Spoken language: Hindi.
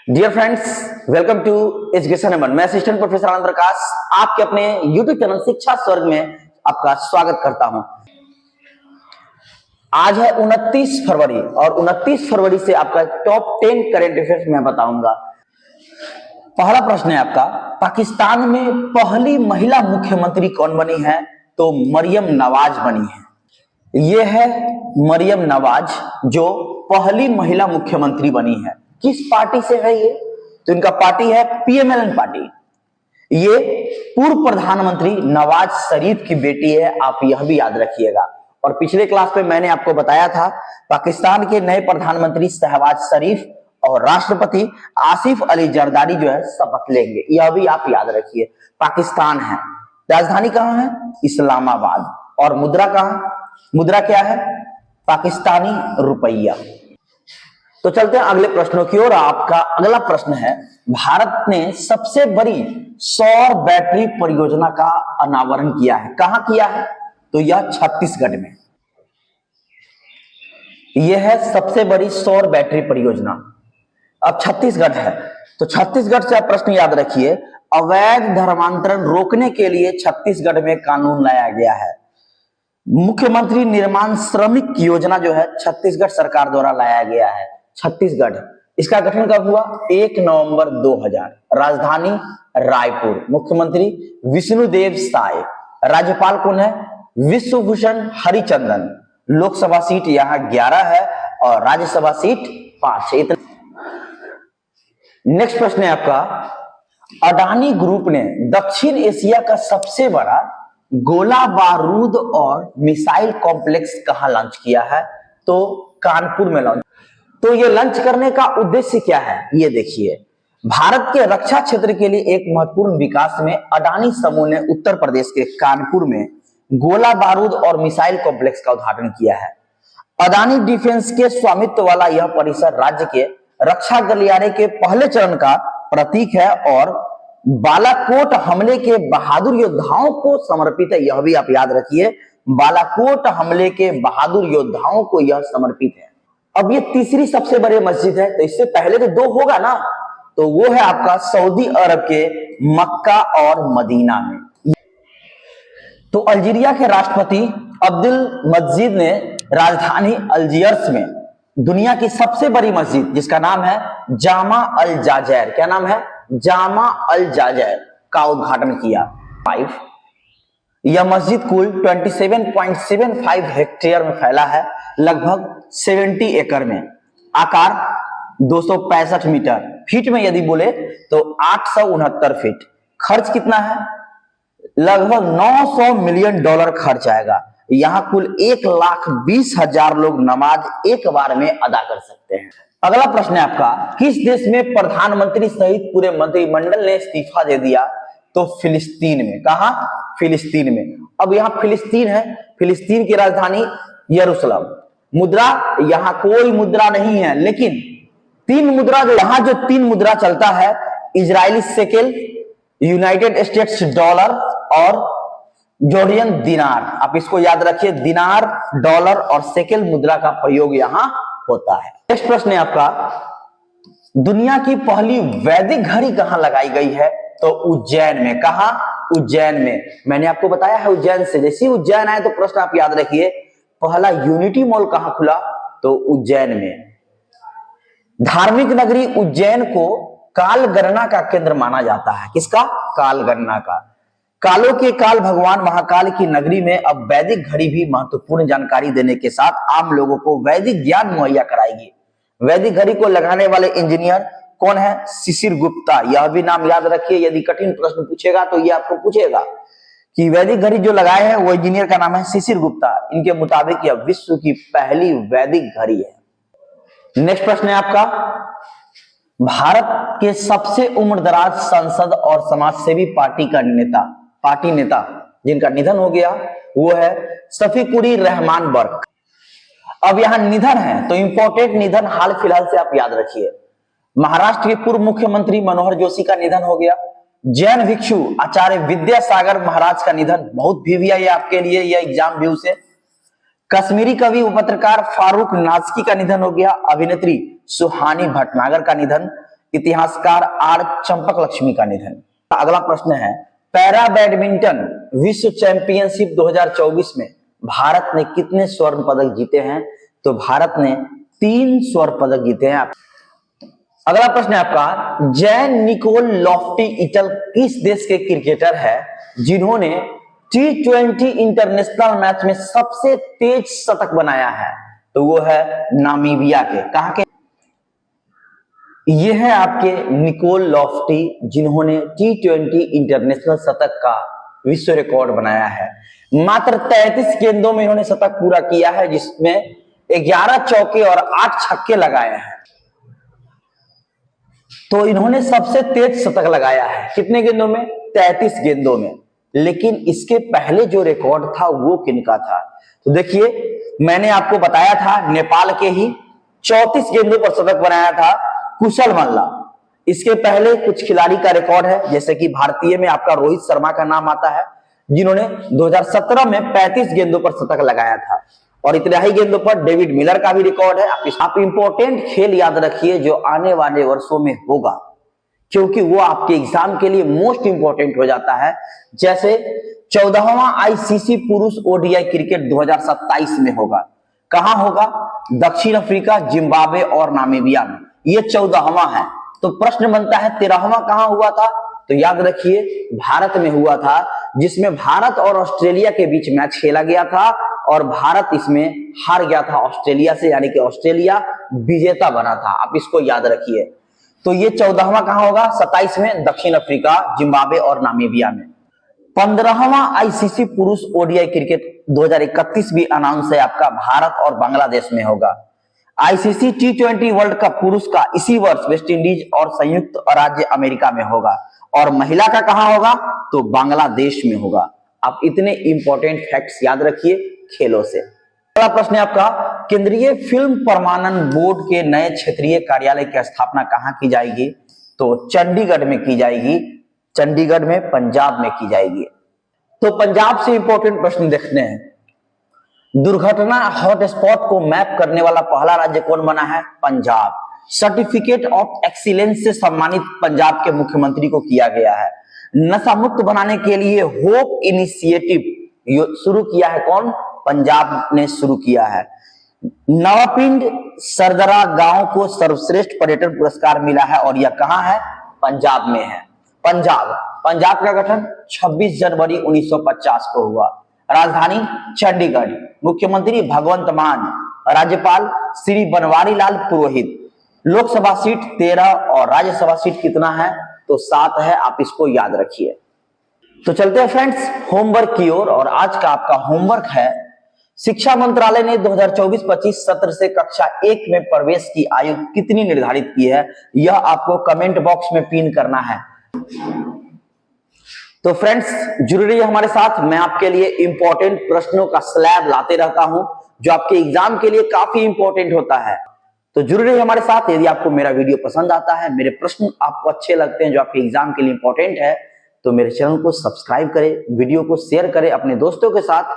Dear friends, welcome to Education Aman. मैं असिस्टेंट प्रोफेसर आनंद प्रकाश आपके अपने यूट्यूब चैनल शिक्षा स्वर्ग में आपका स्वागत करता हूं। आज है 29 फरवरी और 29 फरवरी से आपका टॉप 10 करेंट अफेयर्स मैं बताऊंगा। पहला प्रश्न है आपका, पाकिस्तान में पहली महिला मुख्यमंत्री कौन बनी है? तो मरियम नवाज बनी है। यह है मरियम नवाज जो पहली महिला मुख्यमंत्री बनी है। किस पार्टी से है ये? तो इनका पार्टी है पीएमएल पार्टी। ये पूर्व प्रधानमंत्री नवाज शरीफ की बेटी है, आप यह भी याद रखिएगा। और पिछले क्लास में मैंने आपको बताया था पाकिस्तान के नए प्रधानमंत्री शहबाज शरीफ और राष्ट्रपति आसिफ अली जरदारी जो है शपथ लेंगे, यह भी आप याद रखिए। पाकिस्तान है, राजधानी कहां है? इस्लामाबाद। और मुद्रा कहां? मुद्रा क्या है? पाकिस्तानी रुपया। तो चलते हैं अगले प्रश्नों की ओर। आपका अगला प्रश्न है, भारत ने सबसे बड़ी सौर बैटरी परियोजना का अनावरण किया है। कहां किया है? तो यह छत्तीसगढ़ में। यह है सबसे बड़ी सौर बैटरी परियोजना। अब छत्तीसगढ़ है तो छत्तीसगढ़ से आप प्रश्न याद रखिए। अवैध धर्मांतरण रोकने के लिए छत्तीसगढ़ में कानून लाया गया है। मुख्यमंत्री निर्माण श्रमिक योजना जो है छत्तीसगढ़ सरकार द्वारा लाया गया है। छत्तीसगढ़, इसका गठन कब हुआ? 1 नवंबर 2000। राजधानी रायपुर। मुख्यमंत्री विष्णुदेव साय। राज्यपाल कौन है? विश्वभूषण हरिचंदन। लोकसभा सीट यहां 11 है और राज्यसभा सीट 5 है। नेक्स्ट प्रश्न है आपका, अडानी ग्रुप ने दक्षिण एशिया का सबसे बड़ा गोला बारूद और मिसाइल कॉम्प्लेक्स कहां लॉन्च किया है? तो कानपुर में लॉन्च। तो ये लॉन्च करने का उद्देश्य क्या है? ये देखिए, भारत के रक्षा क्षेत्र के लिए एक महत्वपूर्ण विकास में अडानी समूह ने उत्तर प्रदेश के कानपुर में गोला बारूद और मिसाइल कॉम्प्लेक्स का उद्घाटन किया है। अडानी डिफेंस के स्वामित्व वाला यह परिसर राज्य के रक्षा गलियारे के पहले चरण का प्रतीक है और बालाकोट हमले के बहादुर योद्धाओं को समर्पित है। यह भी आप याद रखिए, बालाकोट हमले के बहादुर योद्धाओं को यह समर्पित है। अब ये तीसरी सबसे बड़ी मस्जिद है, तो इससे पहले तो 2 होगा ना, तो वो है आपका सऊदी अरब के मक्का और मदीना में। तो अल्जीरिया के राष्ट्रपति अब्दुल मजीद ने राजधानी अल्जियर्स में दुनिया की सबसे बड़ी मस्जिद जिसका नाम है जामा अल जाजैर, क्या नाम है? जामा अल जाजैर का उद्घाटन किया। 5 यह मस्जिद कुल 27.75 हेक्टेयर में फैला है, लगभग 70 एकड़ में। आकार 265 मीटर, फीट में यदि बोले तो 869 फीट। खर्च कितना है? लगभग $900 मिलियन खर्च आएगा। यहां कुल 1,20,000 लोग नमाज एक बार में अदा कर सकते हैं। अगला प्रश्न है आपका, किस देश में प्रधानमंत्री सहित पूरे मंत्रिमंडल ने इस्तीफा दे दिया? तो फिलिस्तीन में। कहा? फिलिस्तीन में। अब यहां फिलिस्तीन है, फिलिस्तीन की राजधानी यरूशलेम। मुद्रा यहां कोई मुद्रा नहीं है, लेकिन 3 मुद्रा जो यहां जो 3 मुद्रा चलता है, Israeli shekel, United states dollar और जॉर्डियन दिनार। आप इसको याद रखिए, दिनार, डॉलर और शेकेल मुद्रा का प्रयोग यहां होता है। नेक्स्ट प्रश्न है आपका, दुनिया की पहली वैदिक घड़ी कहां लगाई गई है? तो उज्जैन में। कहा? उज्जैन में। मैंने आपको बताया है उज्जैन से, जैसे ही उज्जैन आए तो प्रश्न आप याद रखिए, पहला यूनिटी मॉल कहां खुला? तो उज्जैन में। धार्मिक नगरी उज्जैन को काल गणना का केंद्र माना जाता है। किसका? काल गणना का। कालों के काल भगवान महाकाल की नगरी में अब वैदिक घड़ी भी महत्वपूर्ण जानकारी देने के साथ आम लोगों को वैदिक ज्ञान मुहैया कराएगी। वैदिक घड़ी को लगाने वाले इंजीनियर कौन है? शिशिर गुप्ता। यह भी नाम याद रखिए, यदि कठिन प्रश्न पूछेगा तो यह आपको पूछेगा कि वैदिक घड़ी जो लगाए हैं वो इंजीनियर का नाम है शिशिर गुप्ता। इनके मुताबिक यह विश्व की पहली वैदिक घड़ी है। नेक्स्ट प्रश्न है आपका, भारत के सबसे उम्रदराज सांसद और समाजसेवी पार्टी नेता जिनका निधन हो गया वो है शफीकुर रहमान बर्क। अब यहां निधन है तो इंपॉर्टेंट निधन हाल फिलहाल से आप याद रखिए। महाराष्ट्र के पूर्व मुख्यमंत्री मनोहर जोशी का निधन हो गया। जैन भिक्षु आचार्य विद्यासागर महाराज का निधन, बहुत भी है आपके लिए यह एग्जाम व्यू से। कश्मीरी कवि व पत्रकार फारूक नाजकी का निधन हो गया। अभिनेत्री सुहानी भटनागर का निधन, इतिहासकार आर चंपक लक्ष्मी का निधन। अगला प्रश्न है, पैरा बैडमिंटन विश्व चैंपियनशिप 2024 में भारत ने कितने स्वर्ण पदक जीते हैं? तो भारत ने 3 स्वर्ण पदक जीते हैं। अगला प्रश्न है आपका, जैन निकोल लॉफ्टी इटल किस देश के क्रिकेटर है जिन्होंने T20 इंटरनेशनल मैच में सबसे तेज शतक बनाया है? तो वो है नामीबिया के। कहां के? ये है आपके निकोल लॉफ्टी, जिन्होंने T20 इंटरनेशनल शतक का विश्व रिकॉर्ड बनाया है। मात्र 33 गेंदों में इन्होंने शतक पूरा किया है, जिसमें 11 चौके और 8 छक्के लगाए हैं। तो इन्होंने सबसे तेज शतक लगाया है। कितने गेंदों में? 33 गेंदों में। लेकिन इसके पहले जो रिकॉर्ड था वो किनका था? तो देखिए, मैंने आपको बताया था नेपाल के ही 34 गेंदों पर शतक बनाया था कुशल मल्ला। इसके पहले कुछ खिलाड़ी का रिकॉर्ड है, जैसे कि भारतीय में आपका रोहित शर्मा का नाम आता है, जिन्होंने 2017 में 35 गेंदों पर शतक लगाया था। और इतने ही गेंदों पर डेविड मिलर का भी रिकॉर्ड है। आप इंपॉर्टेंट खेल याद रखिए जो आने वाले वर्षों में होगा, क्योंकि वो आपके एग्जाम के लिए मोस्ट इंपॉर्टेंट हो जाता है। जैसे 14वां आईसीसी पुरुष ओडीआई क्रिकेट 2027 में होगा। कहां होगा? दक्षिण अफ्रीका, जिम्बाब्वे और नामीबिया में। ये 14वां है। तो प्रश्न बनता है 13वां कहां हुआ था? तो याद रखिए, भारत में हुआ था, जिसमें भारत और ऑस्ट्रेलिया के बीच मैच खेला गया था और भारत इसमें हार गया था ऑस्ट्रेलिया से, यानी कि ऑस्ट्रेलिया विजेता बना था। आप इसको याद रखिए। तो ये 14वां कहां होगा? 27 में दक्षिण अफ्रीका, जिम्बाब्वे और नामीबिया में। 15वां आईसीसी पुरुष ओडीआई क्रिकेट 2031 भी अनाउंस है आपका, भारत और बांग्लादेश में होगा। आईसीसी T20 वर्ल्ड कप पुरुष का इसी वर्ष वेस्ट इंडीज और संयुक्त राज्य अमेरिका में होगा। और महिला का कहां होगा? तो बांग्लादेश में होगा। आप इतने इंपॉर्टेंट फैक्ट्स याद रखिए खेलों से। अगला प्रश्न है आपका, केंद्रीय फिल्म प्रमाणन बोर्ड के नए क्षेत्रीय कार्यालय की स्थापना कहां की जाएगी? तो चंडीगढ़ में की जाएगी। चंडीगढ़ में, पंजाब में की जाएगी। तो पंजाब से इंपॉर्टेंट प्रश्न देखते हैं। दुर्घटना हॉटस्पॉट को मैप करने वाला पहला राज्य कौन बना है? पंजाब। सर्टिफिकेट ऑफ एक्सीलेंस से सम्मानित पंजाब के मुख्यमंत्री को किया गया है। नशा मुक्त बनाने के लिए होप इनिशिएटिव शुरू किया है कौन? पंजाब ने शुरू किया है। नवापिंड सरदरा गांव को सर्वश्रेष्ठ पर्यटन पुरस्कार मिला है और यह कहां है? पंजाब में है। पंजाब का गठन 26 जनवरी 1950 को हुआ। राजधानी चंडीगढ़। मुख्यमंत्री भगवंत मान। राज्यपाल श्री बनवारी लाल पुरोहित। लोकसभा सीट 13 और राज्यसभा सीट कितना है? तो 7 है। आप इसको याद रखिए। तो चलते हैं फ्रेंड्स होमवर्क की ओर। और आज का आपका होमवर्क है, शिक्षा मंत्रालय ने 2024-25 सत्र से कक्षा 1 में प्रवेश की आयु कितनी निर्धारित की है? यह आपको कमेंट बॉक्स में पिन करना है। तो फ्रेंड्स जुड़े रहिए हमारे साथ। मैं आपके लिए इंपॉर्टेंट प्रश्नों का स्लैब लाते रहता हूं, जो आपके एग्जाम के लिए काफी इंपॉर्टेंट होता है। तो जुड़े रहिए हमारे साथ। यदि आपको मेरा वीडियो पसंद आता है, मेरे प्रश्न आपको अच्छे लगते हैं जो आपके एग्जाम के लिए इंपॉर्टेंट है, तो मेरे चैनल को सब्सक्राइब करें, वीडियो को शेयर करें अपने दोस्तों के साथ